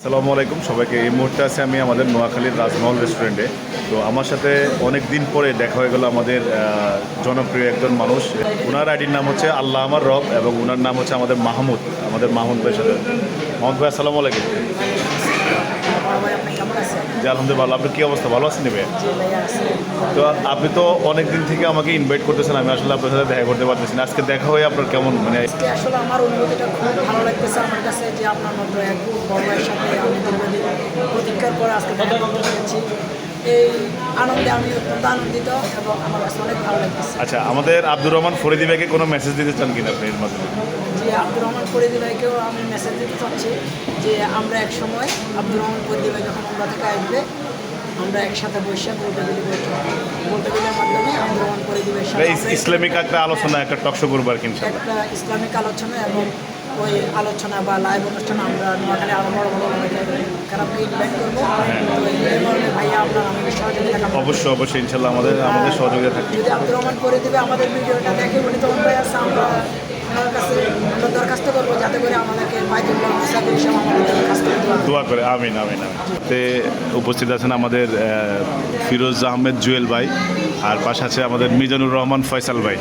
আসসালামু আলাইকুম সবাইকে। এই মুহূর্তে আছে আমি আমাদের নোয়াখালীর রাজমহল রেস্টুরেন্টে। তো আমার সাথে অনেক দিন পরে দেখা হয়ে গেল আমাদের জনপ্রিয় একজন মানুষ। ওনার আইডির নাম হচ্ছে আল্লাহ আমার রব এবং ওনার নাম হচ্ছে আমাদের মাহমুদ ভাইয়ের সাথে। মাহমুদ ভাই আসসালামু আলাইকুম। জি আলহামদুলিল্লাহ ভালো। আপনার কী অবস্থা, ভালো আছেন ভাই? তো আপনি তো অনেক দিন থেকে আমাকে ইনভাইট করতেছেন, আমি আসলে আপনার সাথে দেখা করতে পারতেছি না। আজকে দেখা হয়ে আপনার কেমন আসলে আমার অনুভূতিটা খুব ভালো লাগতেছে আমার কাছে যে আপনার মতো এক বড় ভাইয়ের সাথে আমি দীর্ঘদিন প্রতীক্ষার পরে আজকে দেখা করতে পেরেছি। এই আনন্দে আমি অত্যন্ত আনন্দিত এবং আমার কাছে অনেক ভালো লাগতেছে। আচ্ছা, আমাদের আব্দুর রহমান ফরিদি ভাইকে কোনো মেসেজ দিতে চান কিনা আপনি এর মাধ্যমে? যে আব্দুর রহমান ফরিদি ভাইকেও আমি মেসেজ দিতে চাচ্ছি যে আমরা এক সময় আব্দুর রহমান ফরিদি ভাই যখন আমরা থেকে আসবে আমরা একসাথে বসে বলতে গেলে মাধ্যমে আব্দুর রহমান ফরিদি ভাইয়ের সাথে ইসলামিক একটা আলোচনা, একটা টকশো করবো আর কি। একটা ইসলামিক আলোচনা এবং ওই আলোচনা বা লাইভ অনুষ্ঠান আমরা নোয়াখালী আরও বড় বড় কারণকে ইনভাইট করবো। তো এই মর্মে ভাইয়া আপনার আমাদের সহযোগিতা অবশ্যই ইনশাল্লাহ আমাদের সহযোগিতা থাকবে। যদি আব্দুর রহমান করে দেবে আমাদের ভিডিওটা দেখে উনি তখন ভাই আছে আমরা ওনার কাছে আমরা দরখাস্ত করবো যাতে করে আমাদেরকে বাইতুল্লাহ মুসাফির হিসাবে আমাদের কাছ থেকে দোয়া করে আমিন। উপস্থিত আছেন আমাদের ফিরোজ আহমেদ জুয়েল ভাই, আর পাশে আছে আমাদের মিজানুর রহমান ফয়সাল ভাই।